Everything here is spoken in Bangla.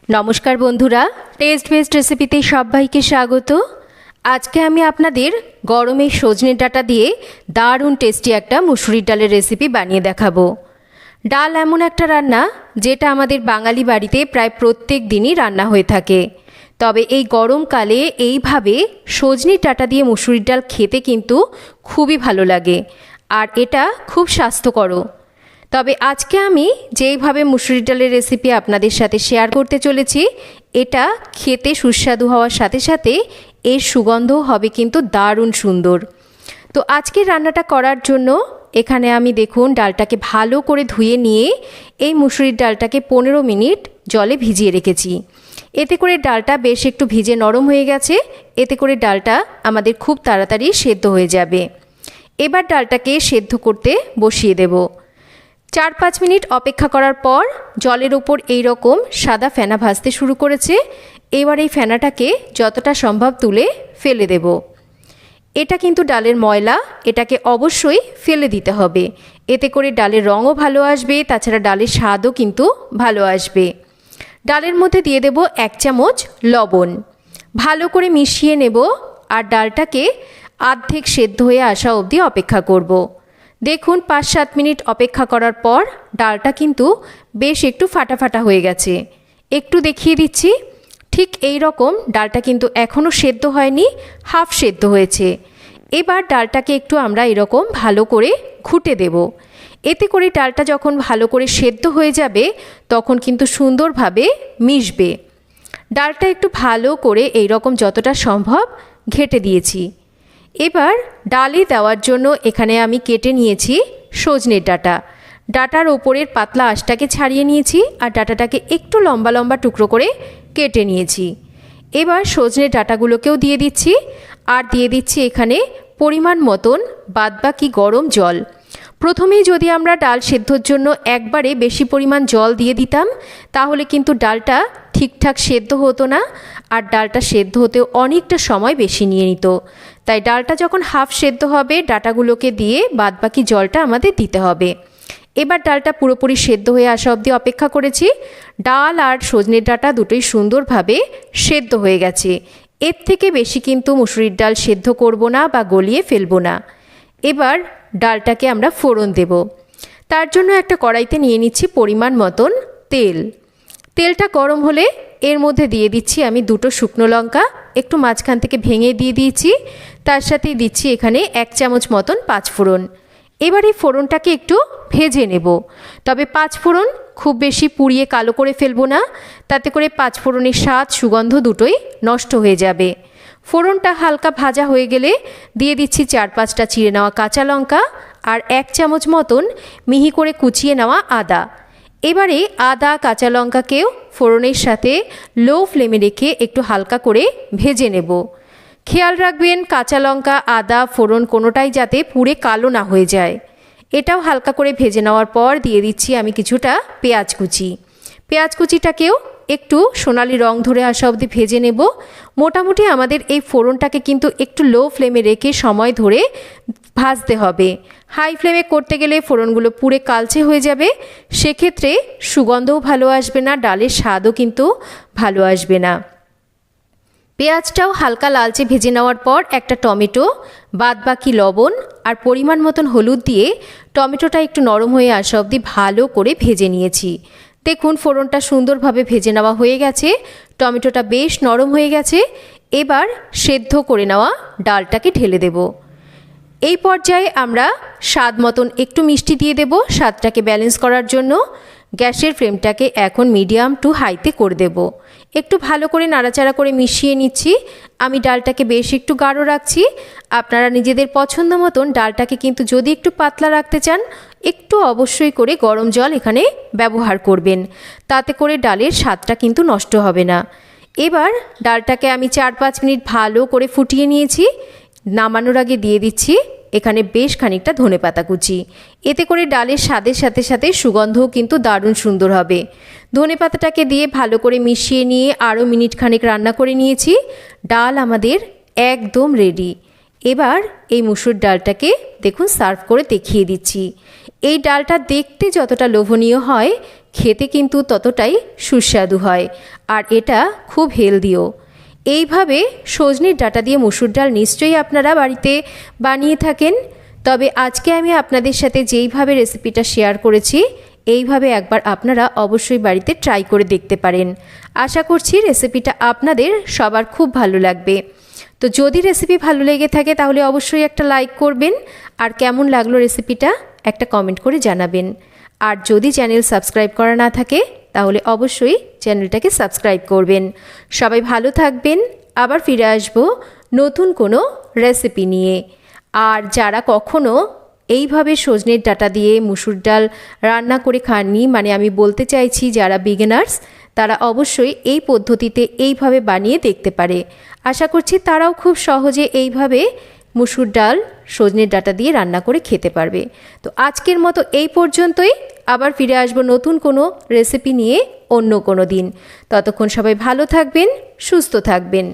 নমস্কার বন্ধুরা, টেস্ট বেস্ট রেসিপিতে সবাইকে স্বাগত। আজকে আমি আপনাদের গরমের সজনে ডাঁটা দিয়ে দারুণ টেস্টি একটা মুসুরির ডালের রেসিপি বানিয়ে দেখাবো। ডাল এমন একটা রান্না যেটা আমাদের বাঙালি বাড়িতে প্রায় প্রত্যেক দিনই রান্না হয়ে থাকে। তবে এই গরমকালে এইভাবে সজনে ডাঁটা দিয়ে মুসুরির ডাল খেতে কিন্তু খুবই ভালো লাগে, আর এটা খুব স্বাস্থ্যকরও। তবে আজকে আমি যেইভাবে মুসুরির ডালের রেসিপি আপনাদের সাথে শেয়ার করতে চলেছি, এটা খেতে সুস্বাদু হওয়ার সাথে সাথে এর সুগন্ধও হবে কিন্তু দারুণ সুন্দর। তো আজকের রান্নাটা করার জন্য এখানে আমি দেখুন ডালটাকে ভালো করে ধুয়ে নিয়ে এই মুসুরির ডালটাকে 15 মিনিট জলে ভিজিয়ে রেখেছি। এতে করে ডালটা বেশ একটু ভিজে নরম হয়ে গেছে। এতে করে ডালটা আমাদের খুব তাড়াতাড়ি সেদ্ধ হয়ে যাবে। এবার ডালটাকে সেদ্ধ করতে বসিয়ে দেব। 4-5 মিনিট অপেক্ষা করার পর জলের ওপর এই রকম সাদা ফেনা ভাসতে শুরু করেছে। এবার এই ফেনাটাকে যতটা সম্ভব তুলে ফেলে দেব। এটা কিন্তু ডালের ময়লা, এটাকে অবশ্যই ফেলে দিতে হবে। এতে করে ডালের রঙও ভালো আসবে, তাছাড়া ডালের স্বাদও কিন্তু ভালো আসবে। ডালের মধ্যে দিয়ে দেব 1 চামচ লবণ, ভালো করে মিশিয়ে নেব। আর ডালটাকে অর্ধেক সেদ্ধ হয়ে আসা অবধি অপেক্ষা করব। দেখুন 5-7 মিনিট অপেক্ষা করার পর ডালটা কিন্তু বেশ একটু ফাটা ফাটা হয়ে গেছে। একটু দেখিয়ে দিচ্ছি, ঠিক এই রকম ডালটা কিন্তু এখনও সেদ্ধ হয়নি, হাফ সেদ্ধ হয়েছে। এবার ডালটাকে একটু আমরা এরকম ভালো করে ঘুটে দেব। এতে করে ডালটা যখন ভালো করে সেদ্ধ হয়ে যাবে তখন কিন্তু সুন্দরভাবে মিশবে। ডালটা একটু ভালো করে এই রকম যতটা সম্ভব ঘেটে দিয়েছি। এবার ডালে দেওয়ার জন্য এখানে আমি কেটে নিয়েছি সজনের ডাঁটা। ডাঁটার ওপরের পাতলা আঁশটাকে ছাড়িয়ে নিয়েছি আর ডাঁটাটাকে একটু লম্বা লম্বা টুকরো করে কেটে নিয়েছি। এবার সজনের ডাঁটাগুলোকেও দিয়ে দিচ্ছি, আর দিয়ে দিচ্ছি এখানে পরিমাণ মতন বাদবাকি গরম জল। প্রথমেই যদি আমরা ডাল সেদ্ধর জন্য একবারে বেশি পরিমাণ জল দিয়ে দিতাম তাহলে কিন্তু ডালটা ঠিকঠাক সেদ্ধ হতো না, আর ডালটা সেদ্ধ হতেও অনেকটা সময় বেশি নিয়ে নিত। তাই ডালটা যখন হাফ সেদ্ধ হবে ডাঁটাগুলোকে দিয়ে বাদবাকি জলটা আমাদের দিতে হবে। এবার ডালটা পুরোপুরি সেদ্ধ হয়ে আসা অবধি অপেক্ষা করেছি। ডাল আর সজনের ডাঁটা দুটোই সুন্দরভাবে সেদ্ধ হয়ে গেছে। এর থেকে বেশি কিন্তু মুসুরির ডাল সেদ্ধ করব না বা গলিয়ে ফেলবো না। এবার ডালটাকে আমরা ফোড়ন দেব। তার জন্য একটা কড়াইতে নিয়ে নিচ্ছি পরিমাণ মতন তেল। তেলটা গরম হলে এর মধ্যে দিয়ে দিচ্ছি আমি 2টো শুকনো লঙ্কা, একটু মাঝখান থেকে ভেঙে দিয়ে দিয়েছি। তার সাথেই দিচ্ছি এখানে 1 চামচ মতন পাঁচফোড়ন। এবার এই ফোড়নটাকে একটু ভেজে নেব। তবে পাঁচফোড়ন খুব বেশি পুড়িয়ে কালো করে ফেলবো না, তাতে করে পাঁচফোড়নের স্বাদ সুগন্ধ দুটোই নষ্ট হয়ে যাবে। ফোড়নটা হালকা ভাজা হয়ে গেলে দিয়ে দিচ্ছি 4-5টা চিড়ে নেওয়া কাঁচা লঙ্কা আর 1 চামচ মতন মিহি করে কুচিয়ে নেওয়া আদা। এবারে আদা কাঁচা লঙ্কাকেও ফোড়নের সাথে লো ফ্লেমে রেখে একটু হালকা করে ভেজে নেব। খেয়াল রাখবেন কাঁচা লঙ্কা, আদা, ফোড়ন কোনোটাই যাতে পুড়ে কালো না হয়ে যায়। এটাও হালকা করে ভেজে নেওয়ার পর দিয়ে দিচ্ছি আমি কিছুটা পেঁয়াজ কুচি। পেঁয়াজ কুচিটাকেও একটু সোনালি রং ধরে আসা অবধি ভেজে নেব। মোটামুটি আমাদের এই ফোড়নটাকে কিন্তু একটু লো ফ্লেমে রেখে সময় ধরে ভাজতে হবে। হাই ফ্লেমে করতে গেলে ফোড়নগুলো পুড়ে কালচে হয়ে যাবে, সেক্ষেত্রে সুগন্ধও ভালো আসবে না, ডালের স্বাদও কিন্তু ভালো আসবে না। পেঁয়াজটাও হালকা লালচে ভেজে নেওয়ার পর একটা টমেটো, বাদবাকি লবণ আর পরিমাণ মতন হলুদ দিয়ে টমেটোটা একটু নরম হয়ে আসা অবধি ভালো করে ভেজে নিয়েছি। দেখুন ফোড়নটা সুন্দরভাবে ভেজে নেওয়া হয়ে গেছে, টমেটোটা বেশ নরম হয়ে গেছে। এবার সেদ্ধ করে নেওয়া ডালটাকে ঢেলে দেব। এই পর্যায়ে আমরা স্বাদ মতন একটু মিষ্টি দিয়ে দেব স্বাদটাকে ব্যালেন্স করার জন্য। গ্যাসের ফ্লেমটাকে এখন মিডিয়াম টু হাইতে করে দেব। একটু ভালো করে নাড়াচাড়া করে মিশিয়ে নিচ্ছি। আমি ডালটাকে বেশ একটু গাঢ় রাখছি। আপনারা নিজেদের পছন্দ মতন ডালটাকে কিন্তু যদি একটু পাতলা রাখতে চান একটু অবশ্যই করে গরম জল এখানে ব্যবহার করবেন, তাতে করে ডালের স্বাদটা কিন্তু নষ্ট হবে না। এবার ডালটাকে আমি 4-5 মিনিট ভালো করে ফুটিয়ে নিয়েছি। নামানোর আগে দিয়ে দিচ্ছি এখানে বেশ খানিকটা ধনেপাতা কুচি। এতে করে ডালের স্বাদের সাথে সাথে সুগন্ধও কিন্তু দারুণ সুন্দর হবে। ধনেপাতাটাকে দিয়ে ভালো করে মিশিয়ে নিয়ে আরও মিনিট খানেক রান্না করে নিয়েছি। ডাল আমাদের একদম রেডি। এবার এই মুসুর ডালটাকে দেখুন সার্ভ করে দেখিয়ে দিচ্ছি। এই ডালটা দেখতে যতটা লোভনীয় হয় খেতে কিন্তু ততটাই সুস্বাদু হয়, আর এটা খুব হেলদিও। এইভাবে সজনের ডাঁটা দিয়ে মুসুর ডাল নিশ্চয়ই আপনারা বাড়িতে বানিয়ে থাকেন। তবে আজকে আমি আপনাদের সাথে যেইভাবে রেসিপিটা শেয়ার করেছি, এইভাবে একবার আপনারা অবশ্যই বাড়িতে ট্রাই করে দেখতে পারেন। আশা করছি রেসিপিটা আপনাদের সবার খুব ভালো লাগবে। তো যদি রেসিপি ভালো লেগে থাকে তাহলে অবশ্যই একটা লাইক করবেন, আর কেমন লাগলো রেসিপিটা একটা কমেন্ট করে জানাবেন। আর যদি চ্যানেল সাবস্ক্রাইব করা না থাকে তাহলে অবশ্যই চ্যানেলটাকে সাবস্ক্রাইব করবেন। সবাই ভালো থাকবেন, আবার ফিরে আসব নতুন কোনো রেসিপি নিয়ে। আর যারা কখনো এইভাবে সজনের ডাঁটা দিয়ে মুসুর ডাল রান্না করে খাননি, মানে আমি বলতে চাইছি যারা বিগিনার্স, তারা অবশ্যই এই পদ্ধতিতে এইভাবে বানিয়ে দেখতে পারে। আশা করছি তারাও খুব সহজে এইভাবে মুসুর ডাল সজনের ডাঁটা দিয়ে রান্না করে খেতে পারবে। তো আজকের মতো এই পর্যন্তই, আবার ফিরে আসবো নতুন কোনো রেসিপি নিয়ে অন্য কোনো দিন। ততক্ষণ সবাই ভালো থাকবেন, সুস্থ থাকবেন।